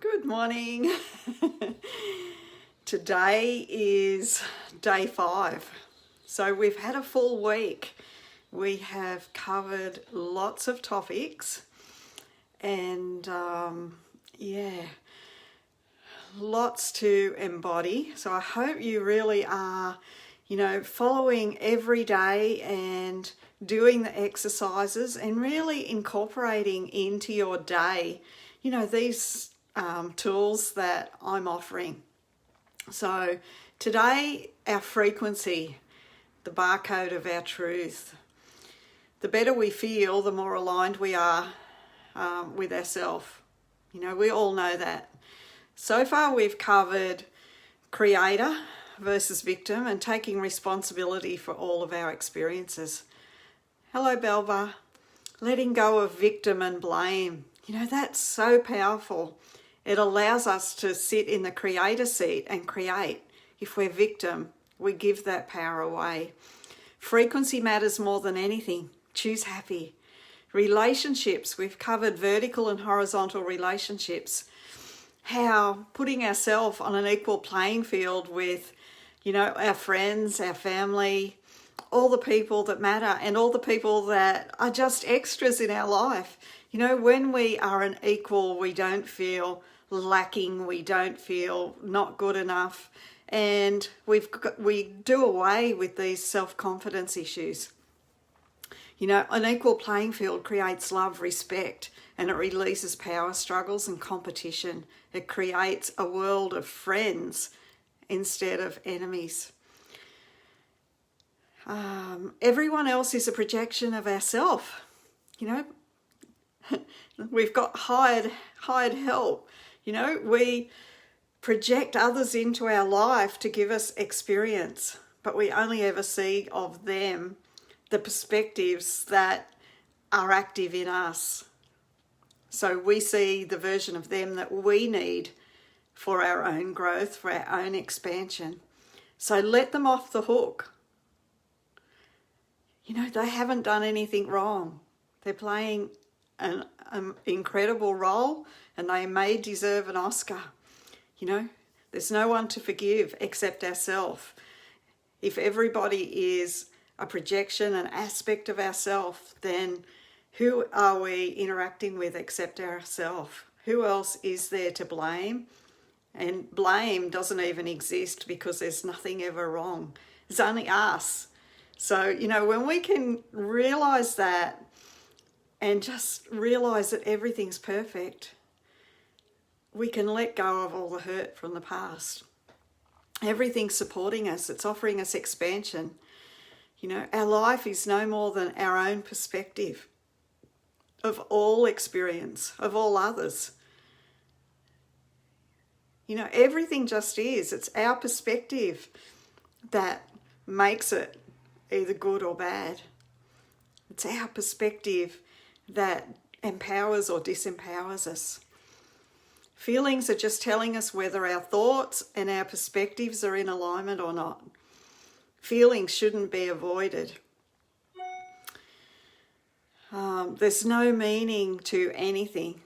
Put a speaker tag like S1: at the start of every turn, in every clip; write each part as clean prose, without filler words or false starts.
S1: Good morning. Today is day 5. So we've had a full week. We have covered lots of topics and lots to embody. So I hope you really are, following every day and doing the exercises and really incorporating into your day, these tools that I'm offering. So today, our frequency, the barcode of our truth. The better we feel, the more aligned we are with ourselves. We all know that. So far we've covered creator versus victim and taking responsibility for all of our experiences. Hello, Belva. Letting go of victim and blame. That's so powerful. It allows us to sit in the creator seat and create. If we're victim, we give that power away. Frequency matters more than anything. Choose happy. Relationships, we've covered vertical and horizontal relationships. How putting ourselves on an equal playing field with, our friends, our family, all the people that matter and all the people that are just extras in our life. When we are an equal, we don't feel lacking, we don't feel not good enough, and we do away with these self-confidence issues. An equal playing field creates love, respect, and it releases power struggles and competition. It creates a world of friends instead of enemies. Everyone else is a projection of ourselves. We've got hired help. We project others into our life to give us experience, but we only ever see of them the perspectives that are active in us. So we see the version of them that we need for our own growth, for our own expansion. So let them off the hook. They haven't done anything wrong. They're playing an incredible role and they may deserve an Oscar. There's no one to forgive except ourselves. If everybody is a projection, an aspect of ourselves, then who are we interacting with except ourselves? Who else is there to blame? And blame doesn't even exist because there's nothing ever wrong. It's only us. So, when we can realize that and just realize that everything's perfect, we can let go of all the hurt from the past. Everything's supporting us. It's offering us expansion. Our life is no more than our own perspective of all experience, of all others. Everything just is. It's our perspective that makes it either good or bad. It's our perspective that empowers or disempowers us. Feelings are just telling us whether our thoughts and our perspectives are in alignment or not. Feelings shouldn't be avoided. There's no meaning to anything.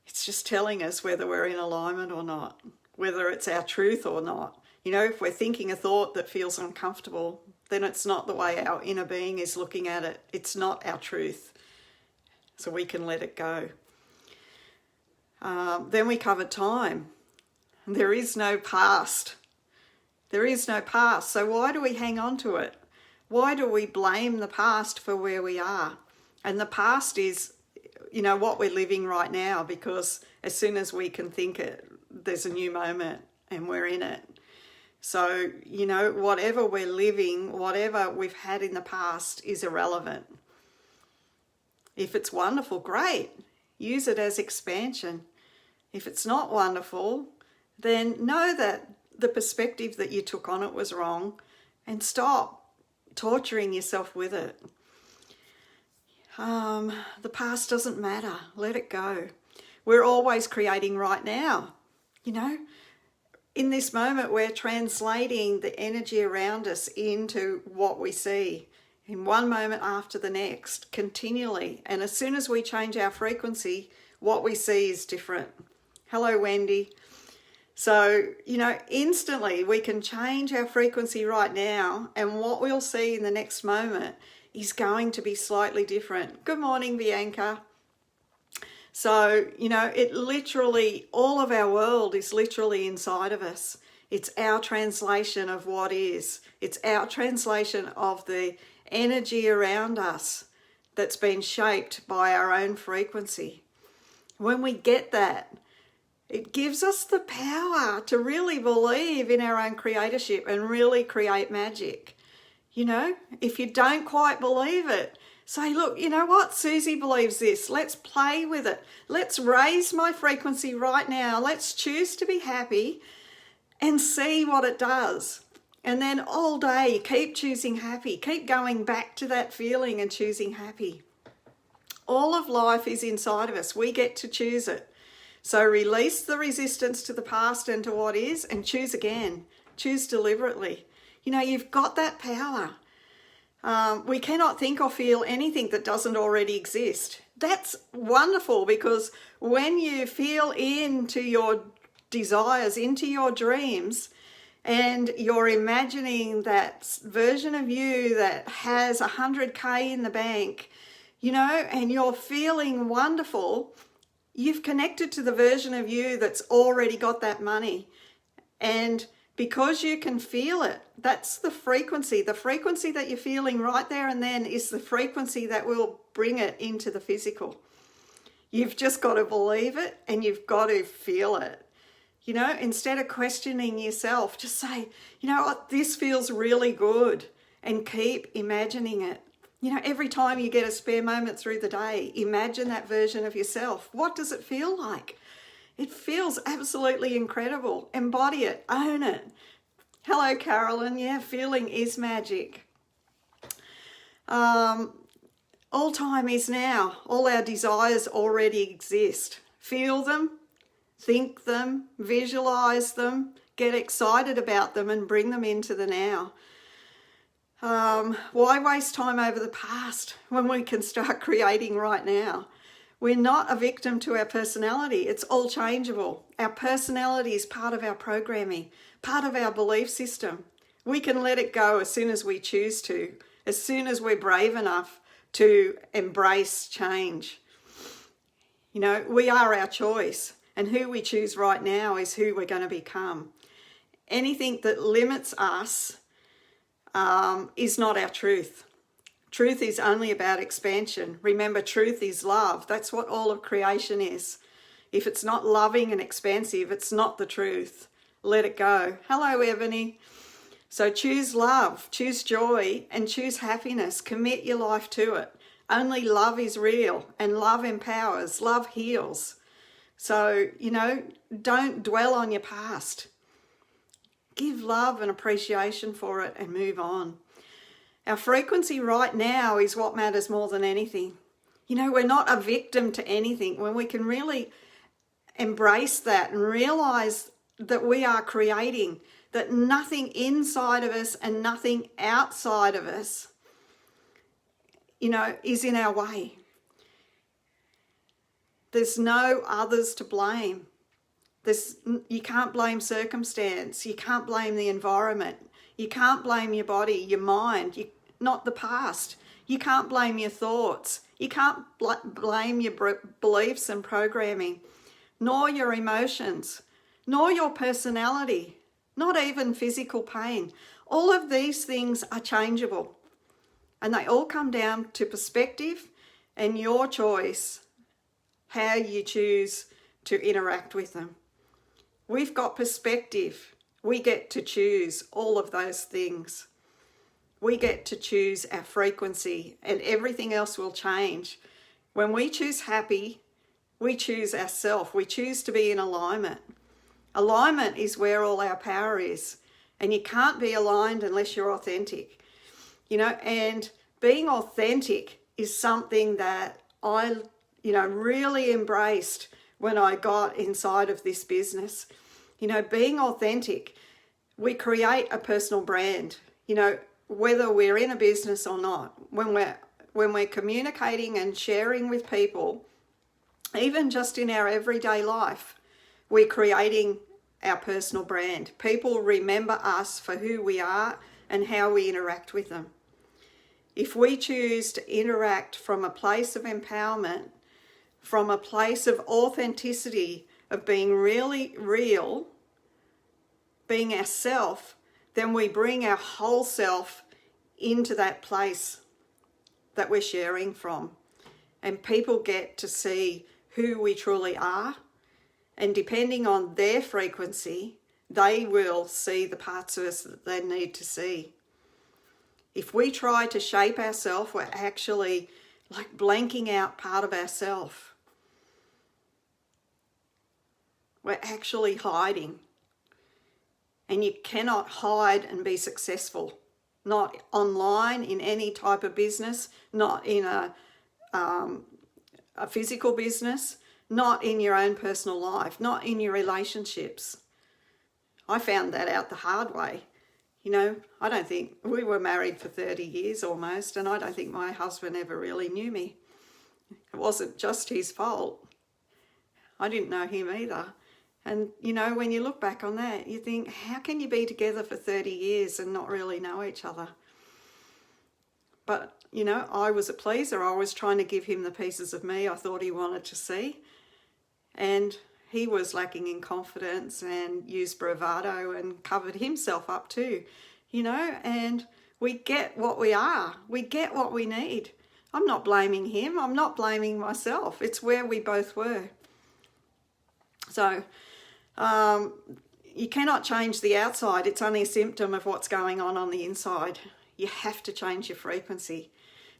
S1: It's just telling us whether we're in alignment or not, whether it's our truth or not. If we're thinking a thought that feels uncomfortable, then it's not the way our inner being is looking at it. It's not our truth. So we can let it go. Then we covered time. There is no past. There is no past. So why do we hang on to it? Why do we blame the past for where we are? And the past is, what we're living right now, because as soon as we can think it, there's a new moment and we're in it. So, whatever we're living, whatever we've had in the past is irrelevant. If it's wonderful, great. Use it as expansion. If it's not wonderful, then know that the perspective that you took on it was wrong and stop torturing yourself with it. The past doesn't matter. Let it go. We're always creating right now. In this moment, we're translating the energy around us into what we see in one moment after the next, continually. And as soon as we change our frequency, what we see is different. Hello, Wendy. So, instantly we can change our frequency right now, and what we'll see in the next moment is going to be slightly different. Good morning, Bianca. So, it literally, all of our world is literally inside of us. It's our translation of what is. It's our translation of the energy around us that's been shaped by our own frequency. When we get that, it gives us the power to really believe in our own creatorship and really create magic. If you don't quite believe it, say, look, you know what? Susie believes this. Let's play with it. Let's raise my frequency right now. Let's choose to be happy and see what it does. And then all day, keep choosing happy. Keep going back to that feeling and choosing happy. All of life is inside of us. We get to choose it. So release the resistance to the past and to what is, and choose again. Choose deliberately. You've got that power. We cannot think or feel anything that doesn't already exist. That's wonderful, because when you feel into your desires, into your dreams, and you're imagining that version of you that has 100K in the bank, and you're feeling wonderful, you've connected to the version of you that's already got that money. And because you can feel it, that's the frequency. The frequency that you're feeling right there and then is the frequency that will bring it into the physical. You've just got to believe it, and you've got to feel it. Instead of questioning yourself, just say, you know what, this feels really good, and keep imagining it. Every time you get a spare moment through the day, imagine that version of yourself. What does it feel like? It feels absolutely incredible. Embody it, own it. Hello, Carolyn. Yeah, feeling is magic. All time is now. All our desires already exist. Feel them, think them, visualize them, get excited about them, and bring them into the now. Why waste time over the past when we can start creating right now? We're not a victim to our personality. It's all changeable. Our personality is part of our programming, part of our belief system. We can let it go as soon as we choose to, as soon as we're brave enough to embrace change. We are our choice, and who we choose right now is who we're going to become. Anything that limits us is not our truth. Truth is only about expansion. Remember, truth is love. That's what all of creation is. If it's not loving and expansive, it's not the truth. Let it go. Hello, Ebony. So choose love, choose joy, and choose happiness. Commit your life to it. Only love is real, and love empowers, love heals. So, don't dwell on your past. Give love and appreciation for it and move on. Our frequency right now is what matters more than anything. We're not a victim to anything. When we can really embrace that and realize that we are creating, that nothing inside of us and nothing outside of us, is in our way. There's no others to blame. You can't blame circumstance. You can't blame the environment. You can't blame your body, your mind, not the past. You can't blame your thoughts. You can't blame your beliefs and programming, nor your emotions, nor your personality, not even physical pain. All of these things are changeable, and they all come down to perspective and your choice, how you choose to interact with them. We've got perspective. We get to choose all of those things. We get to choose our frequency, and everything else will change. When we choose happy, we choose ourselves. We choose to be in alignment. Alignment is where all our power is, and you can't be aligned unless you're authentic. And being authentic is something that I, really embraced when I got inside of this business. Being authentic, we create a personal brand, whether we're in a business or not. When we're communicating and sharing with people Even just in our everyday life, we're creating our personal brand. People remember us for who we are and how we interact with them. If we choose to interact from a place of empowerment, from a place of authenticity, of being really real, being ourself, then we bring our whole self into that place that we're sharing from. And people get to see who we truly are. And depending on their frequency, they will see the parts of us that they need to see. If we try to shape ourselves, we're actually like blanking out part of ourselves. We're actually hiding. And you cannot hide and be successful. Not online in any type of business, not in a physical business, not in your own personal life, not in your relationships. I found that out the hard way. You know, I don't think, we were married for 30 years almost, and I don't think my husband ever really knew me. It wasn't just his fault. I didn't know him either. And, you know, when you look back on that, you think, how can you be together for 30 years and not really know each other? But, you know, I was a pleaser. I was trying to give him the pieces of me I thought he wanted to see. And he was lacking in confidence and used bravado and covered himself up too, you know, and we get what we are. We get what we need. I'm not blaming him. I'm not blaming myself. It's where we both were. So you cannot change the outside. It's only a symptom of what's going on the inside. You have to change your frequency.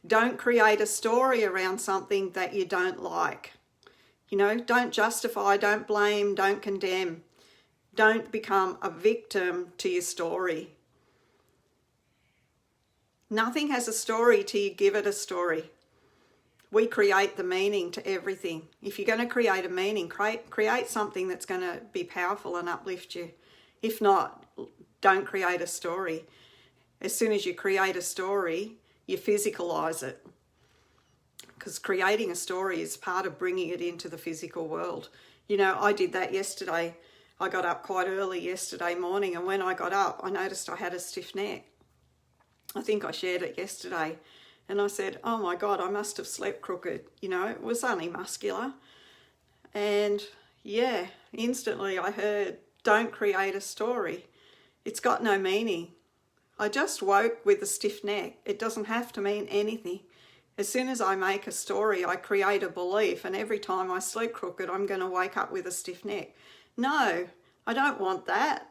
S1: Don't create a story around something that you don't like. You know, don't justify, don't blame, don't condemn. Don't become a victim to your story. Nothing has a story till you give it a story. We create the meaning to everything. If you're going to create a meaning, create something that's going to be powerful and uplift you. If not, don't create a story. As soon as you create a story, you physicalize it. Because creating a story is part of bringing it into the physical world. You know, I did that yesterday. I got up quite early yesterday morning, and when I got up, I noticed I had a stiff neck. I think I shared it yesterday. And I said, oh my God, I must have slept crooked. You know, it was only muscular. And yeah, instantly I heard, don't create a story. It's got no meaning. I just woke with a stiff neck. It doesn't have to mean anything. As soon as I make a story, I create a belief, and every time I sleep crooked, I'm going to wake up with a stiff neck. No, I don't want that.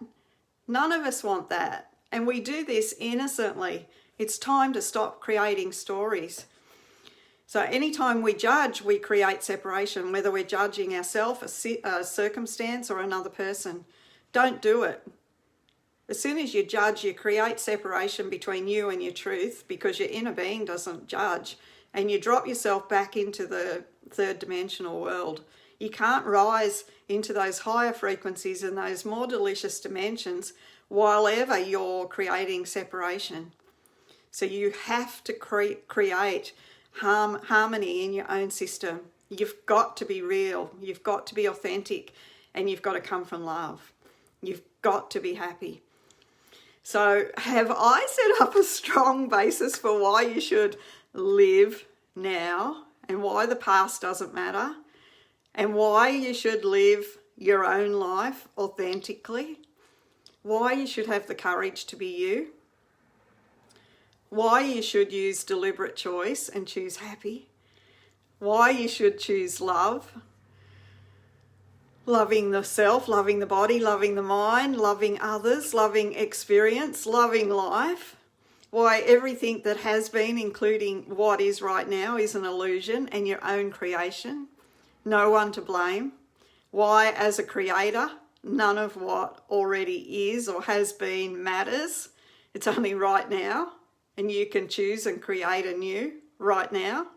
S1: None of us want that. And we do this innocently. It's time to stop creating stories. So anytime we judge, we create separation, whether we're judging ourselves, a circumstance, or another person. Don't do it. As soon as you judge, you create separation between you and your truth, because your inner being doesn't judge, and you drop yourself back into the third dimensional world. You can't rise into those higher frequencies and those more delicious dimensions while ever you're creating separation. So you have to create harmony in your own system. You've got to be real. You've got to be authentic, and you've got to come from love. You've got to be happy. So have I set up a strong basis for why you should live now, and why the past doesn't matter, and why you should live your own life authentically, why you should have the courage to be you, why you should use deliberate choice and choose happy, why you should choose love, loving the self, loving the body, loving the mind, loving others, loving experience, loving life, why everything that has been, including what is right now, is an illusion and your own creation, no one to blame, why as a creator, none of what already is or has been matters, it's only right now, and you can choose and create anew right now,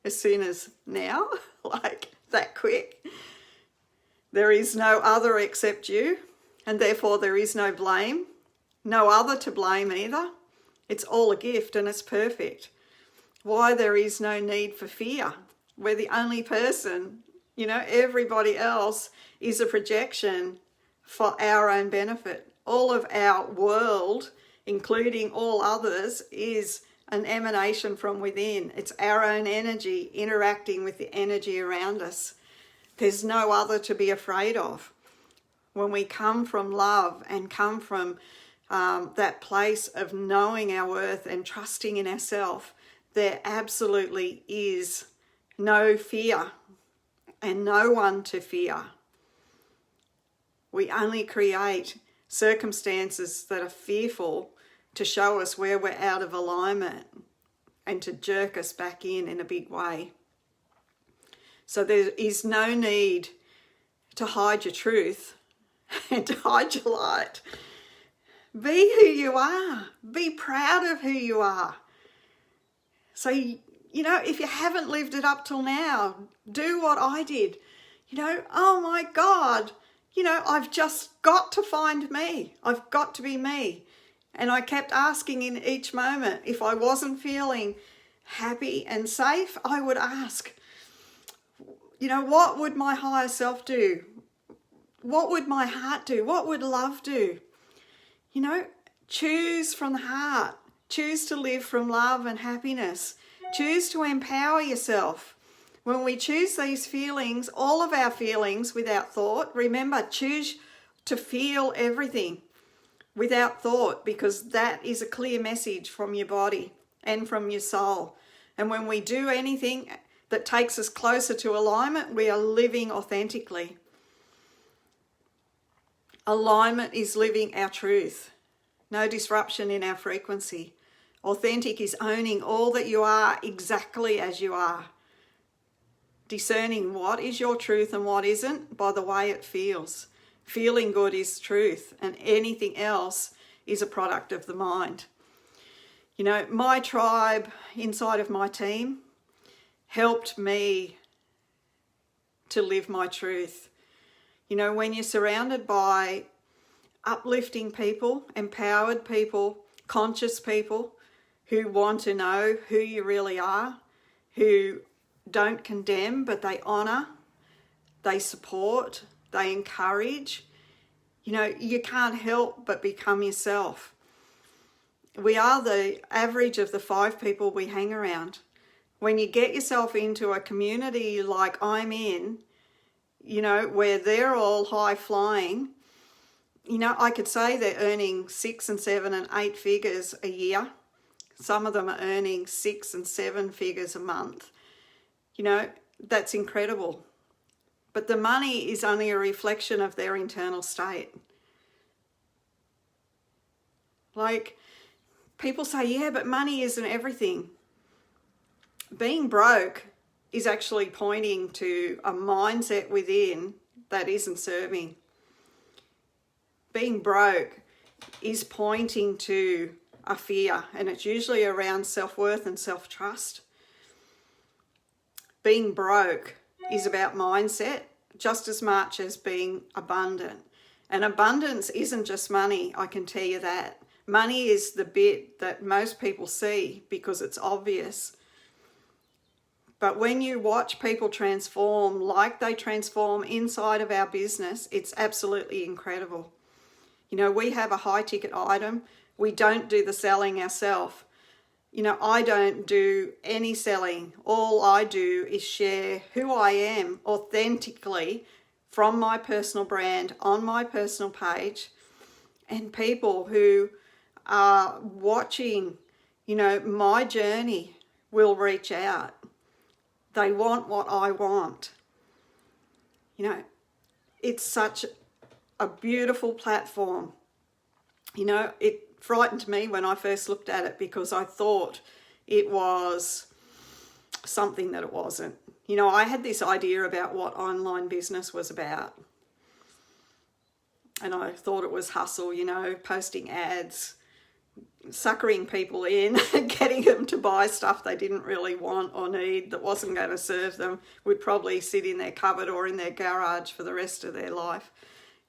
S1: as soon as now, like that quick. There is no other except you, and therefore there is no blame, no other to blame either. It's all a gift and it's perfect. Why there is no need for fear. We're the only person You know, everybody else is a projection for our own benefit. All of our world, including all others, is an emanation from within. It's our own energy interacting with the energy around us. There's no other to be afraid of. When we come from love and come from that place of knowing our worth and trusting in ourselves, there absolutely is no fear and no one to fear. We only create circumstances that are fearful to show us where we're out of alignment and to jerk us back in a big way. So there is no need to hide your truth and to hide your light. Be who you are. Be proud of who you are. So, you know, if you haven't lived it up till now, do what I did. You know, oh my God, you know, I've just got to find me. I've got to be me. And I kept asking in each moment, if I wasn't feeling happy and safe, I would ask, you know, what would my higher self do? What would my heart do? What would love do? You know, choose from the heart. Choose to live from love and happiness. Choose to empower yourself. When we choose these feelings, all of our feelings without thought, remember, choose to feel everything without thought, because that is a clear message from your body and from your soul. And when we do anything that takes us closer to alignment, we are living authentically. Alignment is living our truth. No disruption in our frequency. Authentic is owning all that you are exactly as you are. Discerning what is your truth and what isn't by the way it feels. Feeling good is truth, and anything else is a product of the mind. You know, my tribe inside of my team helped me to live my truth. You know, when you're surrounded by uplifting people, empowered people, conscious people who want to know who you really are, who don't condemn but they honour, they support, they encourage, you know, you can't help but become yourself. We are the average of the 5 people we hang around. When you get yourself into a community like I'm in, you know, where they're all high flying, you know, I could say they're earning 6 and 7 and 8 figures a year. Some of them are earning 6 and 7 figures a month. You know, that's incredible. But the money is only a reflection of their internal state. Like, people say, yeah, but money isn't everything. Being broke is actually pointing to a mindset within that isn't serving. Being broke is pointing to a fear, and it's usually around self-worth and self-trust. Being broke is about mindset just as much as being abundant. And abundance isn't just money, I can tell you that. Money is the bit that most people see because it's obvious. But when you watch people transform like they transform inside of our business, it's absolutely incredible. You know, we have a high ticket item. We don't do the selling ourselves. You know, I don't do any selling. All I do is share who I am authentically from my personal brand on my personal page. And people who are watching, you know, my journey will reach out. They want what I want. You know, it's such a beautiful platform. You know, it frightened me when I first looked at it because I thought it was something that it wasn't. You know, I had this idea about what online business was about. And I thought it was hustle, you know, posting ads, suckering people in and getting them to buy stuff they didn't really want or need that wasn't going to serve them, would probably sit in their cupboard or in their garage for the rest of their life,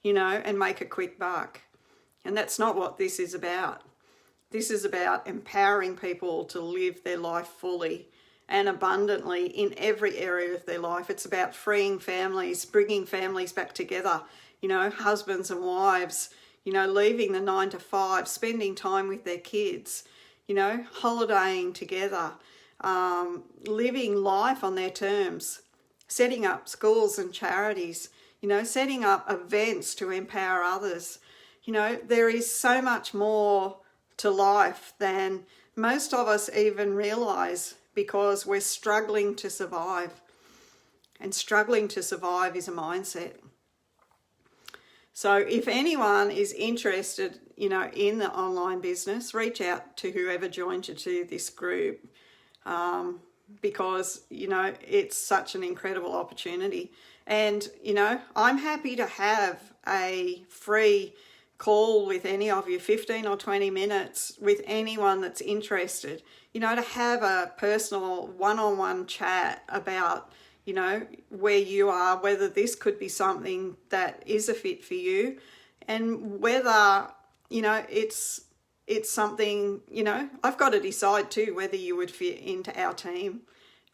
S1: you know, and make a quick buck. And that's not what this is about. This is about empowering people to live their life fully and abundantly in every area of their life. It's about freeing families, bringing families back together, you know, husbands and wives, you know, leaving the 9 to 5, spending time with their kids, you know, holidaying together, living life on their terms, setting up schools and charities, you know, setting up events to empower others. You know, there is so much more to life than most of us even realise, because we're struggling to survive. And struggling to survive is a mindset. So if anyone is interested, you know, in the online business, reach out to whoever joined you to this group, because, you know, it's such an incredible opportunity. And, you know, I'm happy to have a free call with any of you, 15 or 20 minutes with anyone that's interested, you know, to have a personal one-on-one chat about, you know, where you are, whether this could be something that is a fit for you, and whether, you know, it's something, you know, I've got to decide too whether you would fit into our team,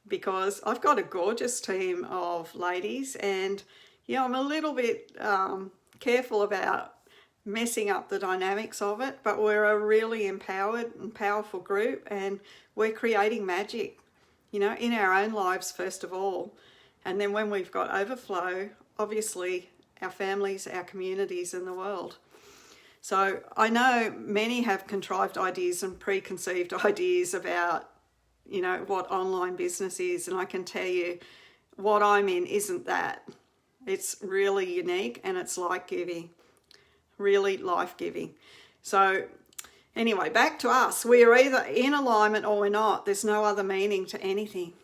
S1: because I've got a gorgeous team of ladies, and, you know, I'm a little bit careful about messing up the dynamics of it, but we're a really empowered and powerful group, and we're creating magic, you know, in our own lives first of all. And then when we've got overflow, obviously our families, our communities, and the world. So I know many have contrived ideas and preconceived ideas about, you know, what online business is, and I can tell you what I'm in isn't that. It's really unique, and it's life-giving, really life-giving. So anyway, back to us. We are either in alignment or we're not. There's no other meaning to anything.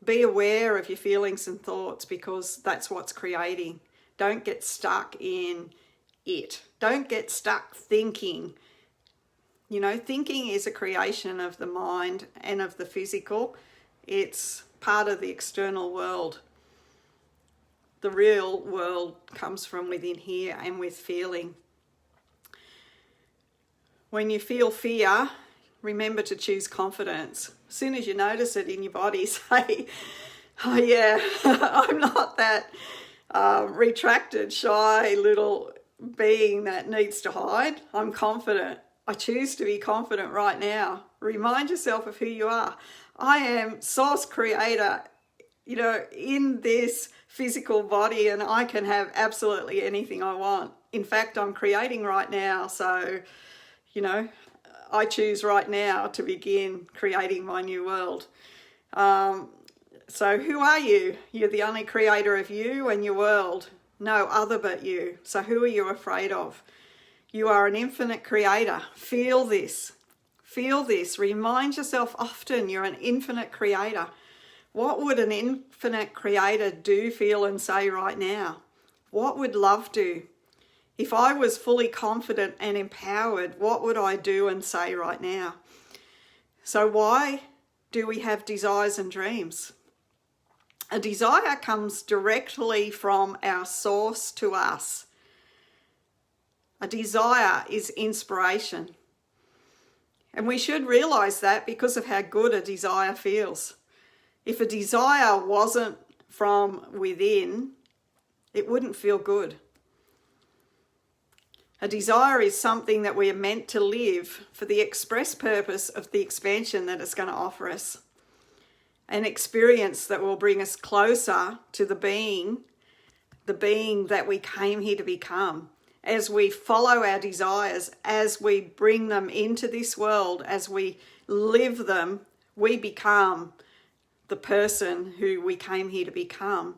S1: Be aware of your feelings and thoughts, because that's what's creating. Don't get stuck in it. Don't get stuck thinking. You know, thinking is a creation of the mind and of the physical. It's part of the external world. The real world comes from within here and with feeling. When you feel fear, remember to choose confidence. As soon as you notice it in your body, say, oh yeah, I'm not that retracted, shy little being that needs to hide. I'm confident. I choose to be confident right now. Remind yourself of who you are. I am source creator, you know, in this physical body, and I can have absolutely anything I want. In fact, I'm creating right now. So, you know, I choose right now to begin creating my new world. So who are you? You're the only creator of you and your world. No other but you. So who are you afraid of? You are an infinite creator. Feel this. Feel this. Remind yourself often you're an infinite creator. What would an infinite creator do, feel, and say right now? What would love do? If I was fully confident and empowered, what would I do and say right now? So why do we have desires and dreams? A desire comes directly from our source to us. A desire is inspiration. And we should realize that because of how good a desire feels. If a desire wasn't from within, it wouldn't feel good. A desire is something that we are meant to live for the express purpose of the expansion that it's going to offer us. An experience that will bring us closer to the being that we came here to become. As we follow our desires, as we bring them into this world, as we live them, we become the person who we came here to become,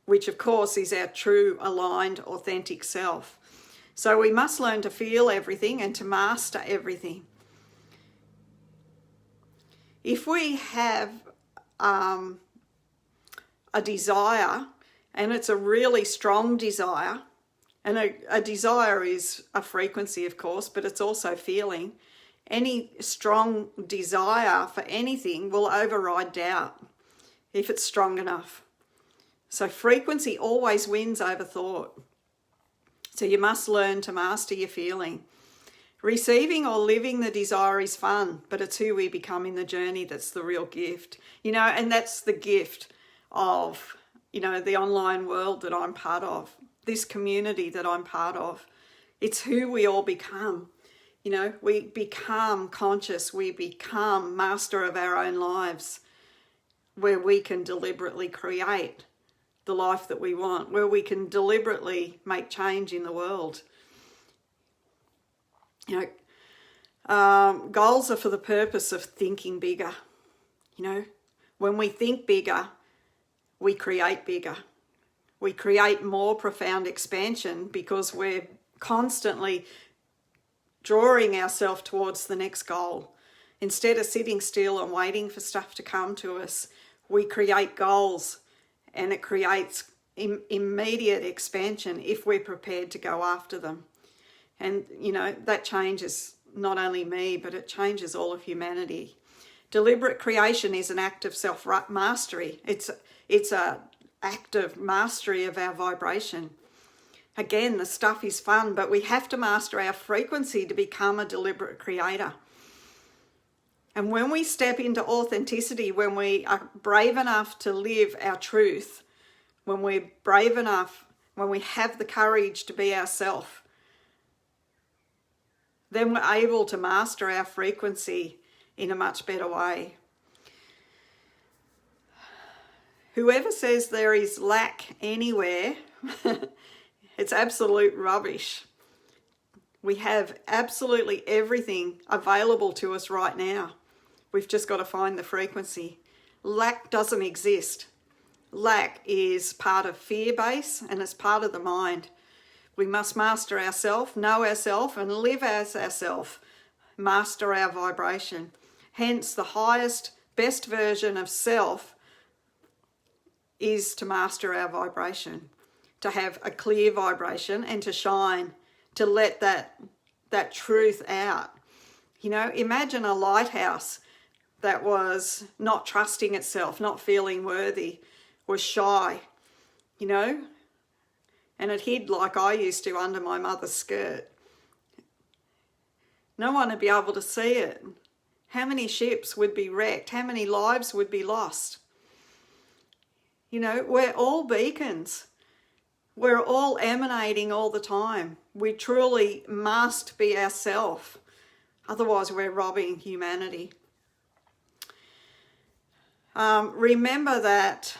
S1: which of course is our true, aligned, authentic self. So we must learn to feel everything and to master everything. If we have a desire, and it's a really strong desire, and a desire is a frequency, of course, but it's also feeling. Any strong desire for anything will override doubt if it's strong enough. So frequency always wins over thought. So you must learn to master your feeling. Receiving or living the desire is fun, but it's who we become in the journey that's the real gift. And that's the gift of, the online world that I'm part of, this community that I'm part of. It's who we all become. We become conscious, we become master of our own lives, where we can deliberately create the life that we want, where we can deliberately make change in the world. Goals are for the purpose of thinking bigger. When we think bigger, we create bigger. We create more profound expansion because we're constantly drawing ourselves towards the next goal. Instead of sitting still and waiting for stuff to come to us, we create goals, and it creates immediate expansion if we're prepared to go after them. And, that changes not only me, but it changes all of humanity. Deliberate creation is an act of self-mastery. It's an act of mastery of our vibration. Again, the stuff is fun, but we have to master our frequency to become a deliberate creator. And when we step into authenticity, when we are brave enough to live our truth, when we're brave enough, when we have the courage to be ourselves, then we're able to master our frequency in a much better way. Whoever says there is lack anywhere, it's absolute rubbish. We have absolutely everything available to us right now. We've just got to find the frequency. Lack doesn't exist. Lack is part of fear base, and it's part of the mind. We must master ourselves, know ourselves, and live as ourselves. Master our vibration. Hence, the highest, best version of self is to master our vibration, to have a clear vibration and to shine, to let that truth out. Imagine a lighthouse that was not trusting itself, not feeling worthy, was shy, and it hid like I used to under my mother's skirt. No one would be able to see it. How many ships would be wrecked? How many lives would be lost? We're all beacons. We're all emanating all the time. We truly must be ourselves. Otherwise, we're robbing humanity. Remember that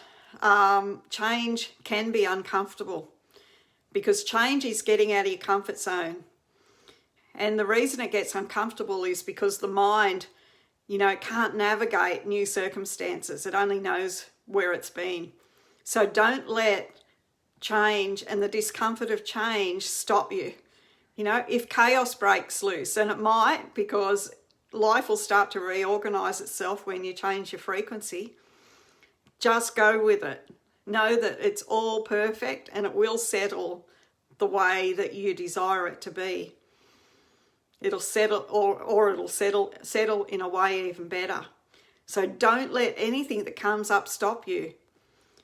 S1: change can be uncomfortable, because change is getting out of your comfort zone. And the reason it gets uncomfortable is because the mind, can't navigate new circumstances. It only knows where it's been. So don't let change and the discomfort of change stop you. If chaos breaks loose, and it might, because life will start to reorganize itself when you change your frequency, just go with it. Know that it's all perfect and it will settle the way that you desire it to be. It'll settle, or it'll settle in a way even better. So don't let anything that comes up stop you.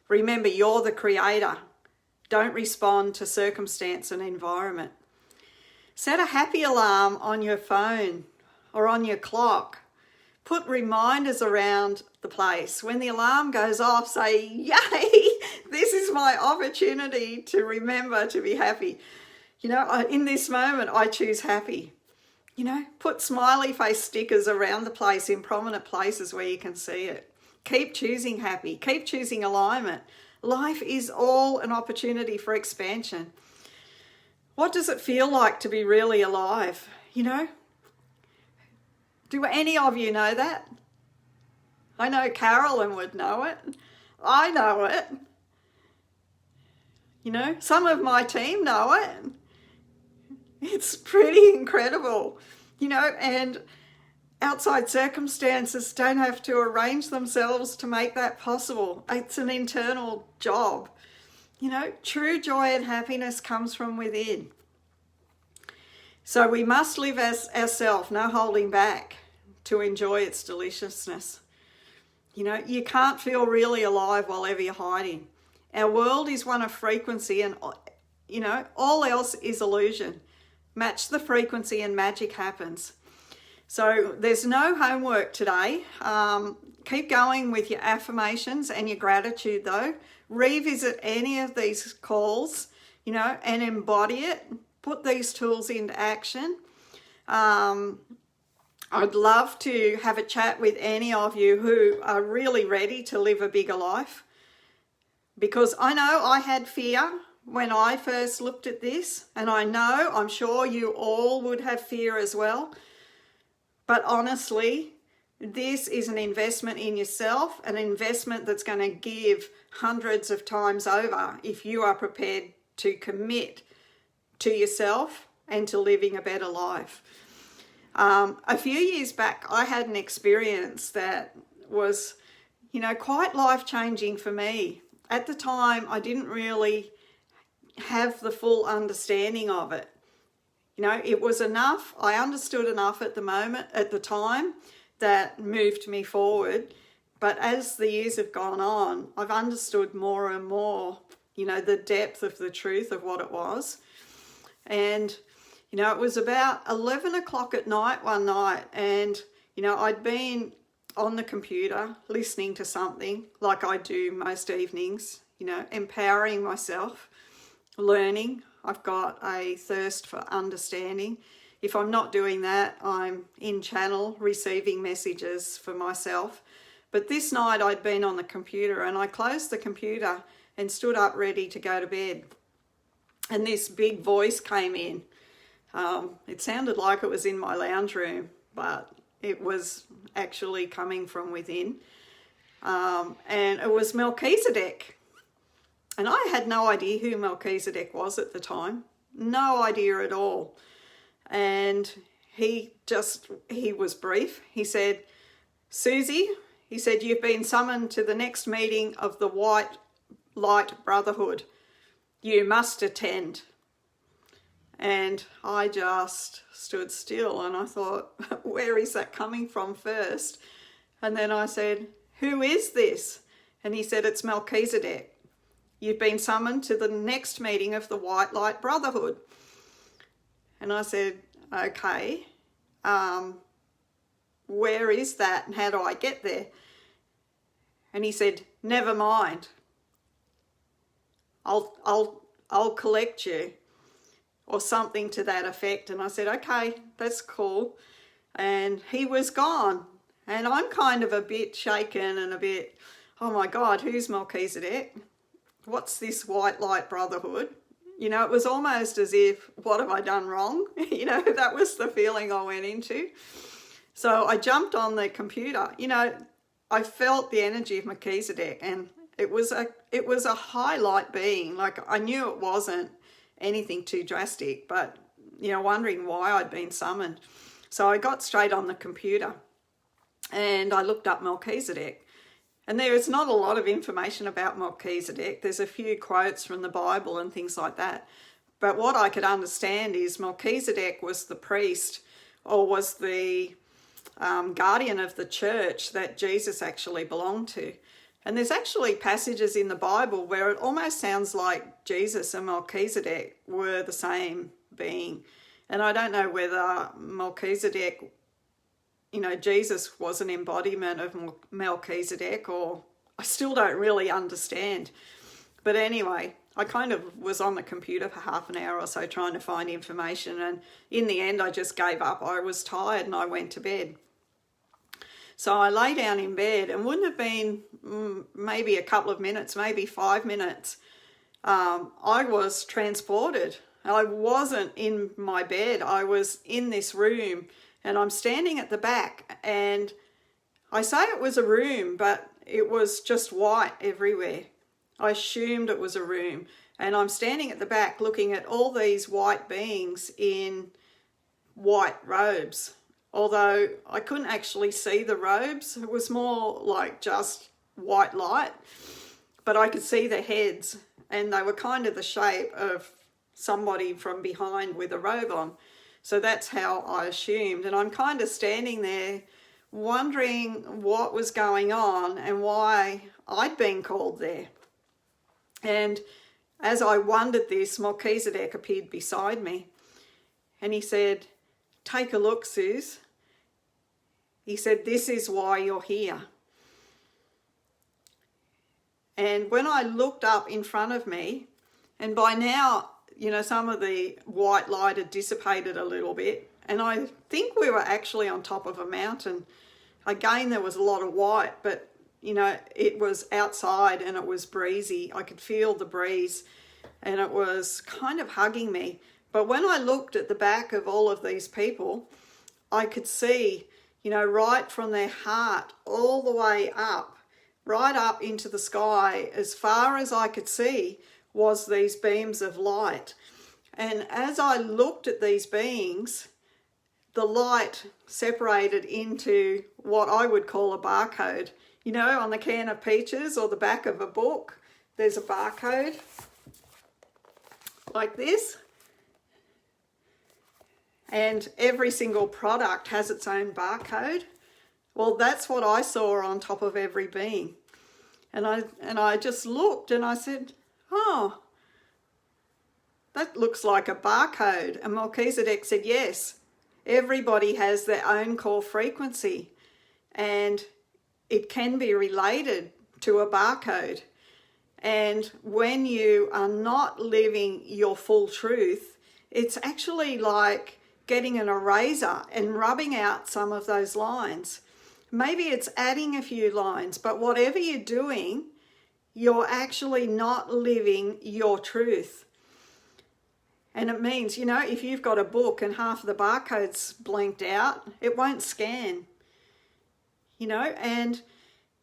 S1: Remember, you're the creator. Don't respond to circumstance and environment. Set a happy alarm on your phone or on your clock. Put reminders around the place. When the alarm goes off, say, yay, this is my opportunity to remember to be happy. In this moment, I choose happy. Put smiley face stickers around the place in prominent places where you can see it. Keep choosing happy. Keep choosing alignment. Life is all an opportunity for expansion. What does it feel like to be really alive? Do any of you know that? I know Carolyn would know it. I know it. Some of my team know it. It's pretty incredible, and outside circumstances don't have to arrange themselves to make that possible. It's an internal job. True joy and happiness comes from within. So we must live as ourselves, no holding back, to enjoy its deliciousness. You can't feel really alive while ever you're hiding. Our world is one of frequency, and all else is illusion. Match the frequency and magic happens. So there's no homework today. Keep going with your affirmations and your gratitude though. Revisit any of these calls, you know, and embody it. Put these tools into action. I'd love to have a chat with any of you who are really ready to live a bigger life. Because I know I had fear when I first looked at this, and I'm sure you all would have fear as well. But honestly, this is an investment in yourself, an investment that's going to give hundreds of times over if you are prepared to commit to yourself and to living a better life. A few years back, I had an experience that was, you know, quite life-changing for me. At the time, I didn't really have the full understanding of it. You know, it was enough. I understood enough at the time that moved me forward. But as the years have gone on, I've understood more and more, you know, the depth of the truth of what it was. And, you know, it was about 11 o'clock at night one night, and, you know, I'd been on the computer listening to something like I do most evenings, you know, empowering myself, learning. I've got a thirst for understanding. If I'm not doing that, I'm in channel receiving messages for myself. But this night I'd been on the computer, and I closed the computer and stood up ready to go to bed. And this big voice came in. It sounded like it was in my lounge room, but it was actually coming from within. And it was Melchizedek. And I had no idea who Melchizedek was at the time. No idea at all. And he was brief. He said, "Susie," he said, "you've been summoned to the next meeting of the White Light Brotherhood. You must attend." And I just stood still and I thought, where is that coming from first? And then I said, "Who is this?" And he said, "It's Melchizedek. You've been summoned to the next meeting of the White Light Brotherhood." And I said, "Okay, where is that and how do I get there?" And he said, "Never mind. I'll collect you," or something to that effect. And I said, "Okay, that's cool." And he was gone. And I'm kind of a bit shaken and a bit, oh my God, who's Melchizedek? What's this White Light Brotherhood? You know, it was almost as if, what have I done wrong? You know, that was the feeling I went into. So I jumped on the computer. You know, I felt the energy of Melchizedek, and it was a highlight being. Like, I knew it wasn't anything too drastic, but, you know, wondering why I'd been summoned. So I got straight on the computer and I looked up Melchizedek. And there is not a lot of information about Melchizedek. There's a few quotes from the Bible and things like that. But what I could understand is Melchizedek was the priest, or was the guardian of the church that Jesus actually belonged to. And there's actually passages in the Bible where it almost sounds like Jesus and Melchizedek were the same being. And I don't know whether Melchizedek, you know, Jesus was an embodiment of Melchizedek, or I still don't really understand. But anyway, I kind of was on the computer for half an hour or so trying to find information, and in the end I just gave up. I was tired and I went to bed. So I lay down in bed, and wouldn't have been maybe a couple of minutes, maybe 5 minutes, I was transported. I wasn't in my bed. I was in this room, and I'm standing at the back, and I say it was a room, but it was just white everywhere. I assumed it was a room, and I'm standing at the back looking at all these white beings in white robes. Although I couldn't actually see the robes. It was more like just white light, but I could see the heads, and they were kind of the shape of somebody from behind with a robe on. So that's how I assumed. And I'm kind of standing there wondering what was going on and why I'd been called there. And as I wondered this, Melchizedek appeared beside me. and he said, "Take a look, Suze." He said, "This is why you're here." And when I looked up in front of me, and by now, you know, some of the white light had dissipated a little bit, and I think we were actually on top of a mountain. Again, there was a lot of white, but, you know, it was outside and it was breezy. I could feel the breeze and it was kind of hugging me. But when I looked at the back of all of these people, I could see, you know, right from their heart all the way up, right up into the sky, as far as I could see, was these beams of light. And as I looked at these beings, the light separated into what I would call a barcode. You know, on the can of peaches or the back of a book, there's a barcode like this. And every single product has its own barcode. Well, that's what I saw on top of every being. And I just looked and I said, "Oh, that looks like a barcode." And Melchizedek said, "Yes, everybody has their own core frequency and it can be related to a barcode. And when you are not living your full truth, it's actually like getting an eraser and rubbing out some of those lines. Maybe it's adding a few lines, but whatever you're doing, you're actually not living your truth." And it means, you know, if you've got a book and half of the barcode's blanked out, it won't scan. You know, and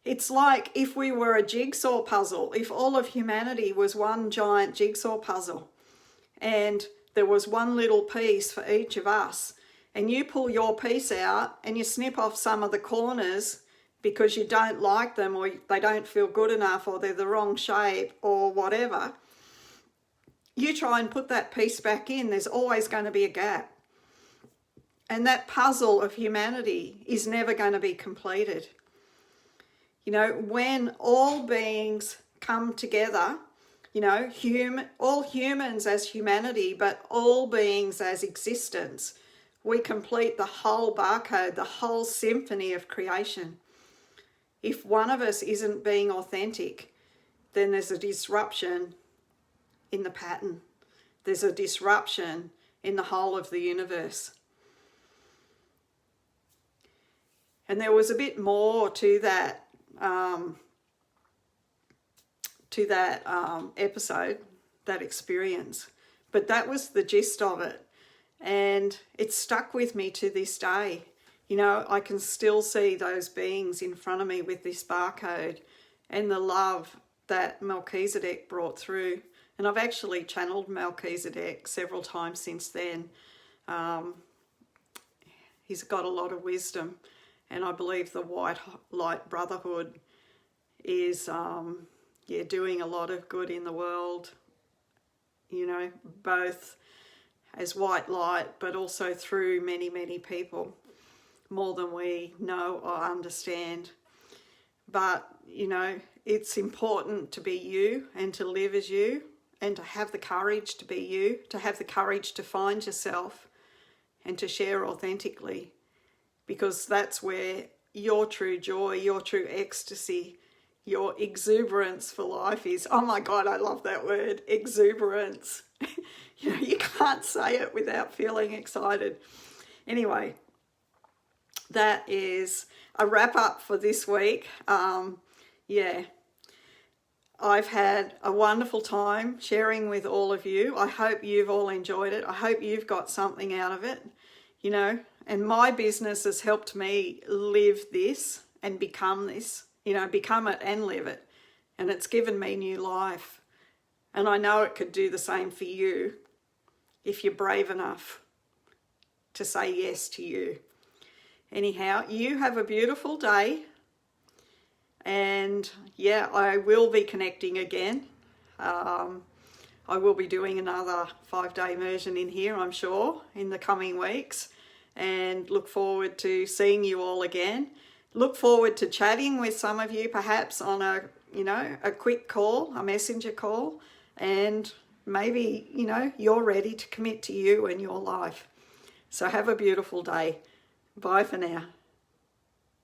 S1: it's like if we were a jigsaw puzzle, if all of humanity was one giant jigsaw puzzle and there was one little piece for each of us, and you pull your piece out and you snip off some of the corners because you don't like them or they don't feel good enough or they're the wrong shape or whatever, you try and put that piece back in, there's always going to be a gap. And that puzzle of humanity is never going to be completed. You know, when all beings come together, you know, all humans as humanity, but all beings as existence, we complete the whole barcode, the whole symphony of creation. If one of us isn't being authentic, then there's a disruption in the pattern. There's a disruption in the whole of the universe. And there was a bit more to that episode, that experience. But that was the gist of it. And it stuck with me to this day. You know, I can still see those beings in front of me with this barcode and the love that Melchizedek brought through. And I've actually channeled Melchizedek several times since then. He's got a lot of wisdom. And I believe the White Light Brotherhood is doing a lot of good in the world, you know, both as white light, but also through many, many people, more than we know or understand. But, you know, it's important to be you and to live as you and to have the courage to be you, to have the courage to find yourself and to share authentically, because that's where your true joy, your true ecstasy, your exuberance for life is. Oh my God, I love that word, exuberance. You know, you can't say it without feeling excited. Anyway, that is a wrap up for this week. I've had a wonderful time sharing with all of you. I hope you've all enjoyed it. I hope you've got something out of it, you know, and my business has helped me live this and become this, you know, become it and live it. And it's given me new life. And I know it could do the same for you if you're brave enough to say yes to you. Anyhow, you have a beautiful day. And yeah, I will be connecting again. I will be doing another 5-day immersion in here, I'm sure, in the coming weeks. And look forward to seeing you all again. Look forward to chatting with some of you, perhaps on a quick call, a messenger call. And maybe, you know, you're ready to commit to you and your life. So have a beautiful day. Bye for now.